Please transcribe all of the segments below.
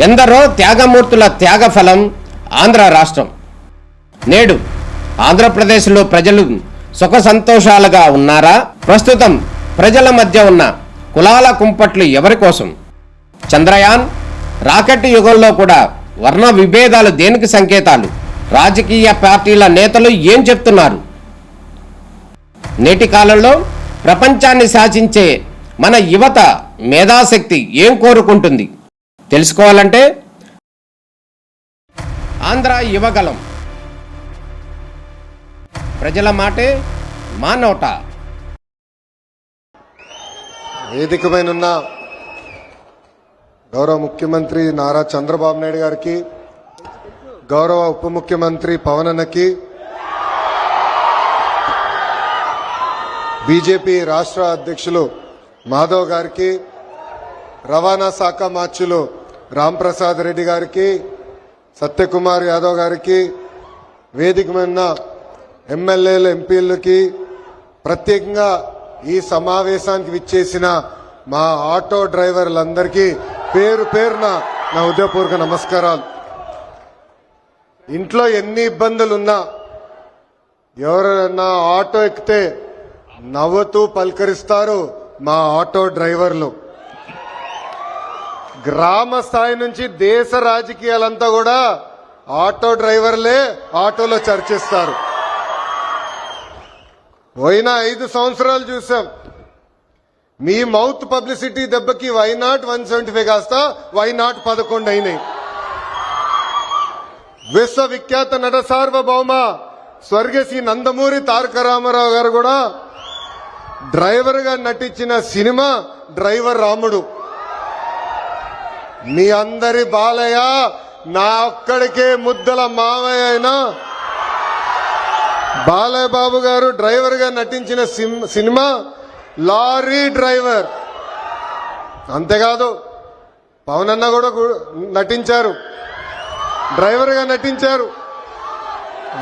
ఎందరో త్యాగమూర్తుల త్యాగఫలం ఆంధ్ర రాష్ట్రం. నేడు ఆంధ్రప్రదేశ్లో ప్రజలు సుఖ సంతోషాలుగా ఉన్నారా? ప్రస్తుతం ప్రజల మధ్య ఉన్న కులాల కుంపట్లు ఎవరి కోసం? చంద్రయాన్ రాకెట్ యుగంలో కూడా వర్ణ విభేదాలు దేనికి సంకేతాలు? రాజకీయ పార్టీల నేతలు ఏం చెప్తున్నారు? నేటి కాలంలో ప్రపంచాన్ని శాసించే మన యువత మేధాశక్తి ఏం కోరుకుంటుంది? తెలుసుకోవాలంటే ఆంధ్ర యువగలం. ప్రజల మాటే మా నోట. వేదికపైనున్న గౌరవ ముఖ్యమంత్రి నారా చంద్రబాబు నాయుడు గారికి, గౌరవ ఉప ముఖ్యమంత్రి పవన్ అన్నకి, బీజేపీ రాష్ట్ర అధ్యక్షులు మాధవ్ గారికి, రవాణా శాఖ మార్చులు రాంప్రసాద్ రెడ్డి గారికి, సత్యకుమార్ యాదవ్ గారికి, వేదికమైన ఎమ్మెల్యేలు ఎంపీలకి, ప్రత్యేకంగా ఈ సమావేశానికి విచ్చేసిన మా ఆటో డ్రైవర్లందరికీ పేరు పేరున నా హృదయపూర్వక నమస్కారాలు. ఇంట్లో ఎన్ని ఇబ్బందులున్నా ఎవరైనా ఆటో ఎక్కితే నవ్వుతూ పలకరిస్తారు మా ఆటో డ్రైవర్లు. గ్రామ స్థాయి నుంచి దేశ రాజకీయాలంతా కూడా ఆటో డ్రైవర్లే ఆటోలో చర్చిస్తారు. పోయిన 5 సంవత్సరాలు చూసాం. మీ మౌత్ పబ్లిసిటీ దెబ్బకి వైనాట్ 175 కాస్త వైనాట్ 11 అయినాయి. విశ్వవిఖ్యాత నట సార్వభౌమ స్వర్గశ్రీ నందమూరి తారక రామారావు గారు కూడా డ్రైవర్ గా నటించిన సినిమా డ్రైవర్ రాముడు. మీ అందరి బాలయ్య నా ఒక్కడికే ముద్దల మావయ్య అయినా బాలయ్య బాబు గారు డ్రైవర్ గా నటించిన సినిమా లారీ డ్రైవర్. అంతేకాదు పవన్ అన్న కూడా నటించారు, డ్రైవర్ గా నటించారు.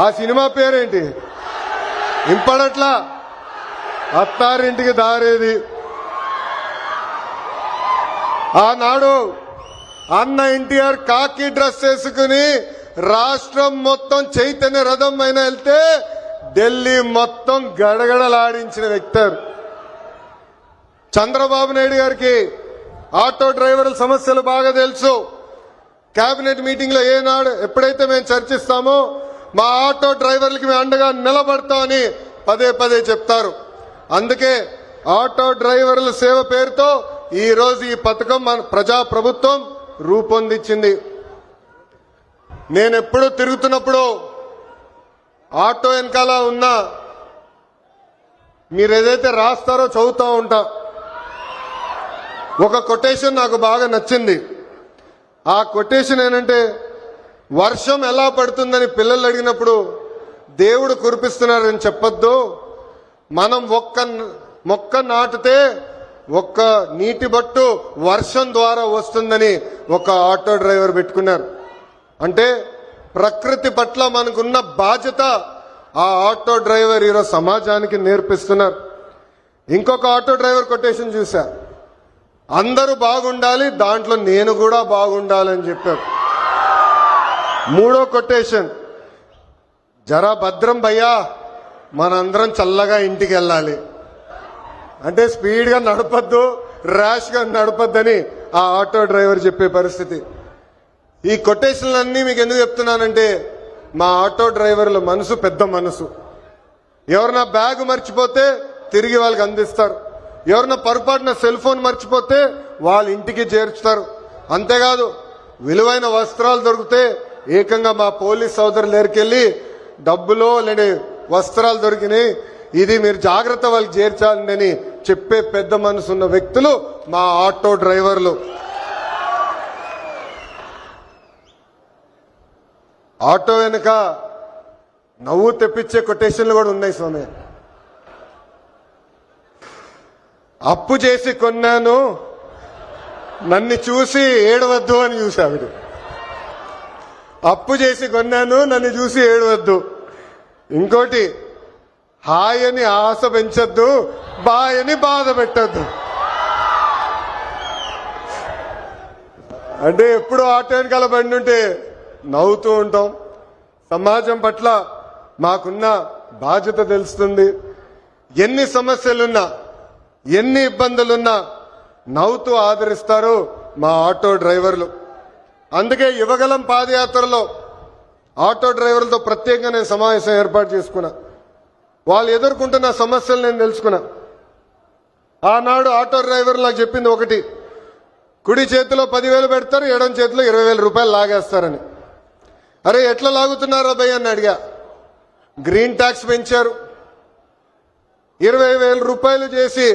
ఆ సినిమా పేరేంటి ఇంపడట్లా, అత్తారింటికి దారేది. ఆనాడు అన్న ఎన్టీఆర్ కాకి డ్రెస్ వేసుకుని రాష్ట్రం మొత్తం చైతన్య రథం పైన వెళ్తే ఢిల్లీ మొత్తం గడగడలాడించిన వ్యక్తి. చంద్రబాబు నాయుడు గారికి ఆటో డ్రైవర్ల సమస్యలు బాగా తెలుసు. కేబినెట్ మీటింగ్ లో ఏనాడు ఎప్పుడైతే మేము చర్చిస్తామో మా ఆటో డ్రైవర్లకి మేము అండగా నిలబడతామని పదే పదే చెప్తారు. అందుకే ఆటో డ్రైవర్ల సేవ పేరుతో ఈ రోజు ఈ పథకం మన ప్రజా ప్రభుత్వం రూపొందించింది. నేను ఎప్పుడు తిరుగుతున్నప్పుడు ఆటో వెనకాల ఉన్నా మీరు ఏదైతే రాస్తారో చదువుతూ ఉంటా. ఒక కొటేషన్ నాకు బాగా నచ్చింది. ఆ కొటేషన్ ఏంటంటే, వర్షం ఎలా పడుతుందని పిల్లలు అడిగినప్పుడు దేవుడు కురిపిస్తున్నారని చెప్పొద్దు, మనం ఒక్క మొక్క నాటితే ఒక్క నీటి బట్టు వర్షం ద్వారా వస్తుందని ఒక ఆటో డ్రైవర్ పెట్టుకున్నారు. అంటే ప్రకృతి పట్ల మనకున్న బాధ్యత ఆ ఆటో డ్రైవర్ ఈరోజు సమాజానికి నేర్పిస్తున్నారు. ఇంకొక ఆటో డ్రైవర్ కొటేషన్ చూసా, అందరూ బాగుండాలి దాంట్లో నేను కూడా బాగుండాలని చెప్పారు. మూడో కొటేషన్, జరా భద్రం భయ్యా మనందరం చల్లగా ఇంటికి వెళ్ళాలి. అంటే స్పీడ్ గా నడపద్దు, ర్యాష్ గా నడపద్దని ఆ ఆటో డ్రైవర్ చెప్పే పరిస్థితి. ఈ కొటేషన్లన్నీ మీకు ఎందుకు చెప్తున్నానంటే, మా ఆటో డ్రైవర్ల మనసు పెద్ద మనసు. ఎవరన్నా బ్యాగ్ మర్చిపోతే తిరిగి వాళ్ళకి అందిస్తారు, ఎవరన్నా పొరపాటున సెల్ ఫోన్ మర్చిపోతే వాళ్ళ ఇంటికి చేర్చుతారు. అంతేకాదు విలువైన వస్త్రాలు దొరికితే ఏకంగా మా పోలీస్ సోదరులు దగ్గరికెళ్ళి డబ్బులో లేని వస్త్రాలు దొరికినాయి, ఇది మీరు జాగ్రత్త వాళ్ళకి చేర్చాలని చెప్పే పెద్ద మనసు ఉన్న వ్యక్తులు మా ఆటో డ్రైవర్లు. ఆటో వెనుక నవ్వు తెప్పించే కొటేషన్లు కూడా ఉన్నాయి స్వామి. అప్పు చేసి కొన్నాను నన్ను చూసి ఏడవద్దు అని చూసావిడు. అప్పు చేసి కొన్నాను నన్ను చూసి ఏడవద్దు. ఇంకోటి, హాయని ఆశ పెంచొద్దు, బాయని బాధ పెట్టద్దు. అంటే ఎప్పుడు ఆటో వెనకాల బండి ఉంటే నవ్వుతూ ఉంటాం. సమాజం పట్ల మాకున్న బాధ్యత తెలుస్తుంది. ఎన్ని సమస్యలున్నా ఎన్ని ఇబ్బందులున్నా నవ్వుతూ ఆదరిస్తారు మా ఆటో డ్రైవర్లు. అందుకే యువగలం పాదయాత్రలో ఆటో డ్రైవర్లతో ప్రత్యేకంగా నేను సమావేశం ఏర్పాటు చేసుకున్నా. వాళ్ళు ఎదుర్కొంటున్న సమస్యలు నేను తెలుసుకున్నా. ఆనాడు ఆటో డ్రైవర్లు నాకు చెప్పింది ఒకటి, కుడి చేతిలో 10,000 పెడతారు, ఎడం చేతిలో 20,000 రూపాయలు లాగేస్తారని. అరే ఎట్లా లాగుతున్నారా భయ్ అని అడిగా. గ్రీన్ ట్యాక్స్ పెంచారు, 20,000 రూపాయలు చేసి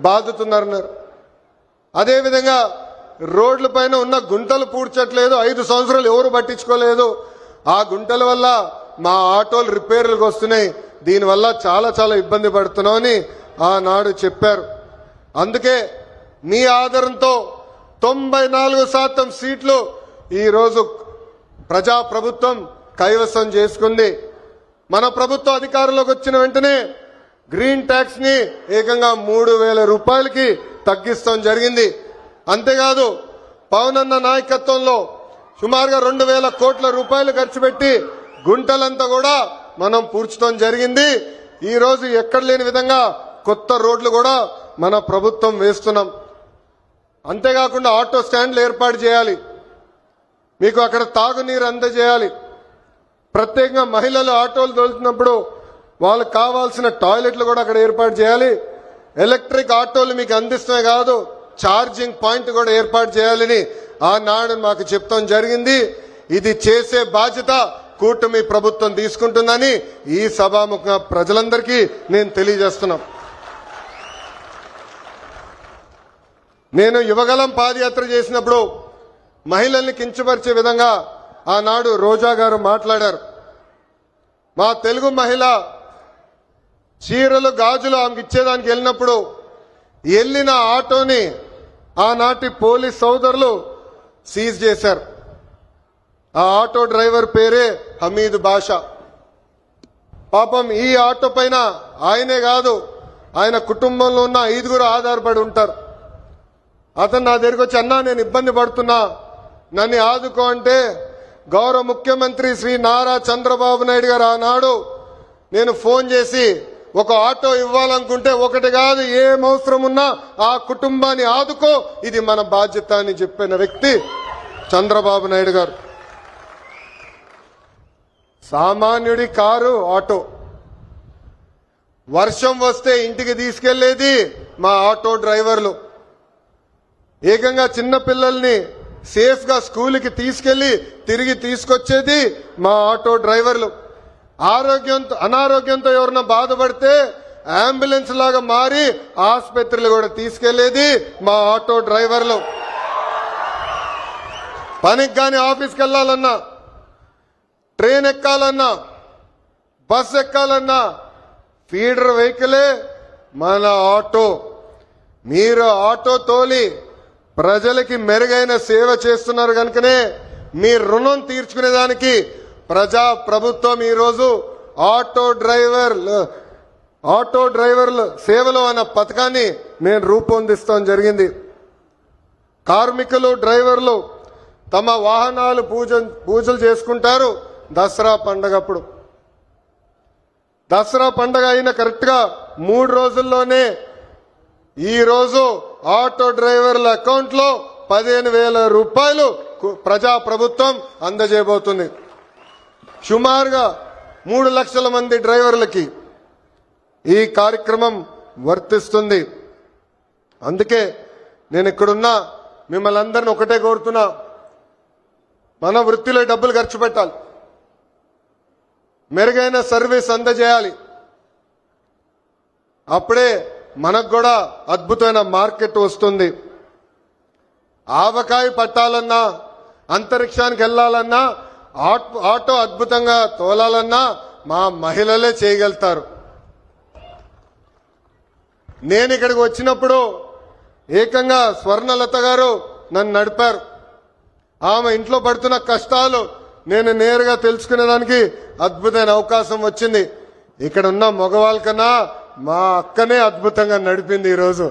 బాదుతున్నారన్నారు. అదేవిధంగా రోడ్ల పైన ఉన్న గుంటలు పూడ్చట్లేదు, 5 సంవత్సరాలు ఎవరు పట్టించుకోలేదు. ఆ గుంటల వల్ల మా ఆటోలు రిపేర్లకు వస్తున్నాయి, దీనివల్ల చాలా చాలా ఇబ్బంది పడుతున్నామని ఆనాడు చెప్పారు. అందుకే మీ ఆదరణతో 94% సీట్లు ఈరోజు ప్రజాప్రభుత్వం కైవసం చేసుకుంది. మన ప్రభుత్వం అధికారంలోకి వచ్చిన వెంటనే గ్రీన్ ట్యాక్స్ ని ఏకంగా 3,000 రూపాయలకి తగ్గిస్తాం జరిగింది. అంతేకాదు పవన్ అన్న నాయకత్వంలో సుమారుగా 2,000 కోట్ల రూపాయలు ఖర్చు పెట్టి గుంటలంతా కూడా మనం పూడ్చడం జరిగింది. ఈ రోజు ఎక్కడ లేని విధంగా కొత్త రోడ్లు కూడా మన ప్రభుత్వం వేస్తున్నాం. అంతేకాకుండా ఆటో స్టాండ్లు ఏర్పాటు చేయాలి, మీకు అక్కడ తాగునీరు అందజేయాలి. ప్రత్యేకంగా మహిళలు ఆటోలు తోలుతున్నప్పుడు వాళ్ళకి కావాల్సిన టాయిలెట్లు కూడా అక్కడ ఏర్పాటు చేయాలి. ఎలక్ట్రిక్ ఆటోలు మీకు అందిస్తమే కాదు, ఛార్జింగ్ పాయింట్ కూడా ఏర్పాటు చేయాలని ఆనాడు మాకు చెప్తాం జరిగింది. ఇది చేసే బాధ్యత కూటమి ప్రభుత్వం తీసుకుంటుందని ఈ సభాముఖంగా ప్రజలందరికీ నేను తెలియజేస్తున్నాం. నేను యువగలం పాదయాత్ర చేసినప్పుడు మహిళల్ని కించపరిచే విధంగా ఆనాడు రోజా గారు మాట్లాడారు. మా తెలుగు మహిళ చీరలు గాజులు ఆమెకి ఇచ్చేదానికి వెళ్ళినప్పుడు వెళ్ళిన ఆటోని ఆనాటి పోలీస్ సోదరులు సీజ్ చేశారు. ఆ ఆటో డ్రైవర్ పేరే హమీద్ బాషా. పాపం ఈ ఆటో పైన ఆయనే కాదు, ఆయన కుటుంబంలో ఉన్న 5గురు ఆధారపడి ఉంటారు. అతను నా దగ్గరికి వచ్చి, అన్నా నేను ఇబ్బంది పడుతున్నా, నన్ను ఆదుకో అంటే గౌరవ ముఖ్యమంత్రి శ్రీ నారా చంద్రబాబు నాయుడు గారు ఆనాడు నేను ఫోన్ చేసి ఒక ఆటో ఇవ్వాలనుకుంటే ఒకటి కాదు, ఏం అవసరం ఉన్నా ఆ కుటుంబాన్ని ఆదుకో, ఇది మన బాధ్యత అని చెప్పిన వ్యక్తి చంద్రబాబు నాయుడు గారు. సామాన్యుడి కారు ఆటో, వర్షం వస్తే ఇంటికి తీసుకెళ్లేది మా ఆటో డ్రైవర్లు. ఏకంగా చిన్న పిల్లల్ని సేఫ్ గా స్కూల్కి తీసుకెళ్లి తిరిగి తీసుకొచ్చేది మా ఆటో డ్రైవర్లు. అనారోగ్యంతో ఎవరన్నా బాధపడితే అంబులెన్స్ లాగా మారి ఆసుపత్రులు కూడా తీసుకెళ్లేది మా ఆటో డ్రైవర్లు. పనికి గాని ఆఫీస్కి వెళ్లాలన్నా, ట్రైన్ ఎక్కాలన్నా, బస్ ఎక్కాలన్నా ఫీడర్ వెహికలే మన ఆటో. మీరు ఆటో తోలి ప్రజలకి మెరుగైన సేవ చేస్తున్నారు కనుకనే మీ రుణం తీర్చుకునేదానికి ప్రజా ప్రభుత్వం ఈరోజు ఆటో డ్రైవర్ల సేవలు అన్న పథకాన్ని నేను రూపొందిస్తాం జరిగింది. కార్మికులు డ్రైవర్లు తమ వాహనాలు పూజలు చేసుకుంటారు దసరా పండగప్పుడు. దసరా పండగ అయిన కరెక్ట్ గా 3 రోజుల్లోనే ఈ రోజు ఆటో డ్రైవర్ల అకౌంట్ లో 15,000 రూపాయలు ప్రజా ప్రభుత్వం అందజేయబోతుంది. సుమారుగా 3 లక్షల మంది డ్రైవర్లకి ఈ కార్యక్రమం వర్తిస్తుంది. అందుకే నేను ఇక్కడున్నా మిమ్మల్ని అందరిని ఒకటే కోరుతున్నా, మన వృత్తిలో డబ్బులు ఖర్చు పెట్టాలి, మెరుగైన సర్వీస్ అందజేయాలి. అప్పుడే మనకు కూడా అద్భుతమైన మార్కెట్ వస్తుంది. ఆవకాయ పట్టాలన్నా, అంతరిక్షానికి వెళ్లాలన్నా, ఆటో అద్భుతంగా తోలాలన్నా మా మహిళలే చేయగలుగుతారు. నేను ఇక్కడికి వచ్చినప్పుడు ఏకంగా స్వర్ణలత గారు నన్ను నడిపారు. ఆమె ఇంట్లో పడుతున్న కష్టాలు నేను నేరుగా తెలుసుకునేదానికి అద్భుతమైన అవకాశం వచ్చింది. ఇక్కడ ఉన్న మగవాళ్ళ కన్నా మా అక్కనే అద్భుతంగా నడిపింది. ఈరోజు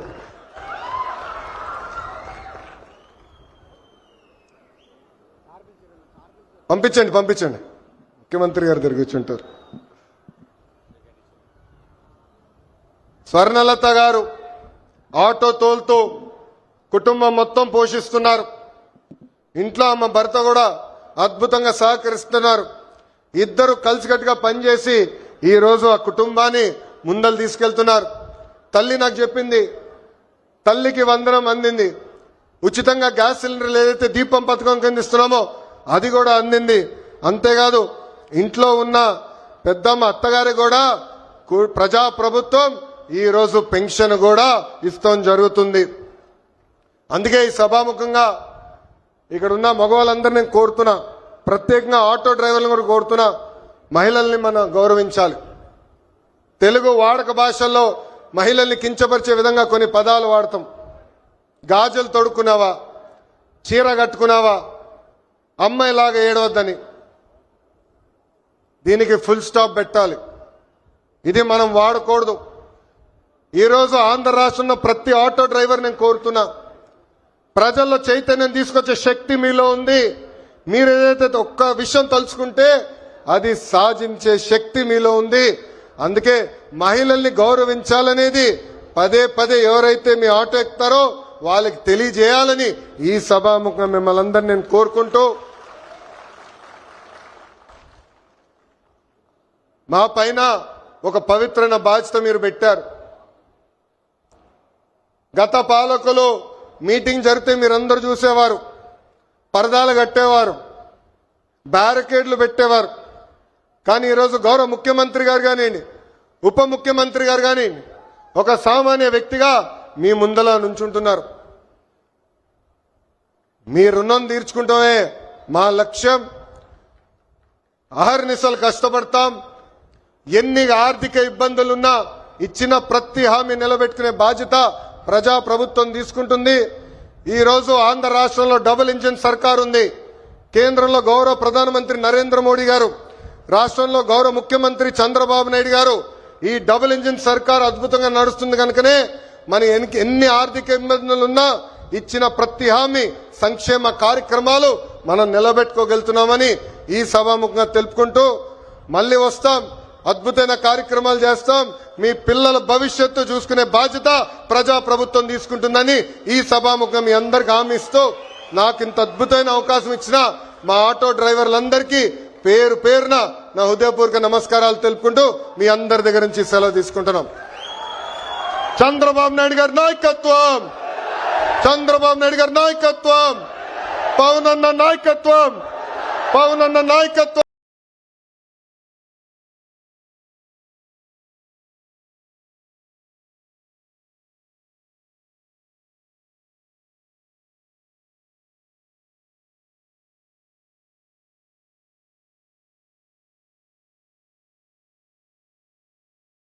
పంపించండి పంపించండి, ముఖ్యమంత్రి గారు దగ్గర కూర్చుంటారు. స్వర్ణలత గారు ఆటో తోలుతూ కుటుంబం మొత్తం పోషిస్తున్నారు. ఇంట్లో ఆమె భర్త కూడా అద్భుతంగా సహకరిస్తున్నారు. ఇద్దరు కలిసికట్టుగా పనిచేసి ఈ రోజు ఆ కుటుంబాన్ని ముందలు తీసుకెళ్తున్నారు. తల్లి నాకు చెప్పింది, తల్లికి వందనం అందింది, ఉచితంగా గ్యాస్ సిలిండర్లు ఏదైతే దీపం పథకం కింద ఇస్తున్నామో అది కూడా అందింది. అంతేకాదు ఇంట్లో ఉన్న పెద్దమ్మ అత్తగారి కూడా ప్రజాప్రభుత్వం ఈ రోజు పెన్షన్ కూడా ఇస్తాం జరుగుతుంది. అందుకే ఈ సభాముఖంగా ఇక్కడ ఉన్న మగవాళ్ళందరినీ నేను కోరుతున్నా, ప్రత్యేకంగా ఆటో డ్రైవర్లను కూడా కోరుతున్నా, మహిళల్ని మనం గౌరవించాలి. తెలుగు వాడక భాషల్లో మహిళల్ని కించపరిచే విధంగా కొన్ని పదాలు వాడతాం. గాజులు తొడుక్కున్నావా, చీర కట్టుకున్నావా, అమ్మాయిలాగా ఏడవద్దని. దీనికి ఫుల్ స్టాప్ పెట్టాలి. ఇది మనం వాడకూడదు. ఈరోజు ఆంధ్ర రాష్ట్రంలో ప్రతి ఆటో డ్రైవర్ నేను కోరుతున్నా, ప్రజల్లో చైతన్యం తీసుకొచ్చే శక్తి మీలో ఉంది. మీరు ఏదైతే ఒక్క విషయం తలుచుకుంటే అది సాధించే శక్తి మీలో ఉంది. అందుకే మహిళల్ని గౌరవించాలనేది పదే పదే ఎవరైతే మీ ఆటో ఎక్కుతారో వాళ్ళకి తెలియజేయాలని ఈ సభాముఖంగా మిమ్మల్ని అందరినీ నేను కోరుకుంటూ, మా పైన ఒక పవిత్రమైన బాధ్యత మీరు పెట్టారు. గత పాలకులు మీటింగ్ జరిగితే మీరందరూ చూసేవారు, పరదాలు కట్టేవారు, బ్యారికేడ్లు పెట్టేవారు. కానీ ఈరోజు గౌరవ ముఖ్యమంత్రి గారు కానివ్వండి, ఉప ముఖ్యమంత్రి గారు కానివ్వండి, ఒక సామాన్య వ్యక్తిగా మీ ముందల నుంచుంటున్నారు. మీ రుణం తీర్చుకుంటామే మా లక్ష్యం. అహర్నిశలు కష్టపడతాం. ఎన్ని ఆర్థిక ఇబ్బందులున్నా ఇచ్చిన ప్రతి హామీ నిలబెట్టుకునే బాధ్యత ప్రజాప్రభుత్వం తీసుకుంటుంది. ఈ రోజు ఆంధ్ర రాష్ట్రంలో డబుల్ ఇంజిన్ సర్కార్ ఉంది. కేంద్రంలో గౌరవ ప్రధానమంత్రి నరేంద్ర మోడీ గారు, రాష్ట్రంలో గౌరవ ముఖ్యమంత్రి చంద్రబాబు నాయుడు గారు. ఈ డబుల్ ఇంజిన్ సర్కార్ అద్భుతంగా నడుస్తుంది కనుకనే మన ఎన్ని ఆర్థిక ఇబ్బందులున్నా ఇచ్చిన ప్రతి హామీ సంక్షేమ కార్యక్రమాలు మనం నిలబెట్టుకోగలుగుతున్నామని ఈ సభాముఖంగా తెలుపుకుంటూ, మళ్ళీ వస్తాం, అద్భుతమైన కార్యక్రమాలు చేస్తాం. మీ పిల్లల భవిష్యత్తు చూసుకునే బాధ్యత ప్రజాప్రభుత్వం తీసుకుంటుందని ఈ సభాముఖంగా మీ అందరికి హామీ ఇస్తూ, నాకు ఇంత అద్భుతమైన అవకాశం ఇచ్చిన మా ఆటో డ్రైవర్లందరికీ పేరు పేరున నా హృదయపూర్వక నమస్కారాలు తెలుపుకుంటూ మీ అందరి దగ్గర నుంచి సెలవు తీసుకుంటున్నాం. చంద్రబాబు నాయుడు గారి నాయకత్వం, చంద్రబాబు నాయుడు గారి నాయకత్వం, పవన్ అన్న నాయకత్వం, పవన్ అన్న నాయకత్వం.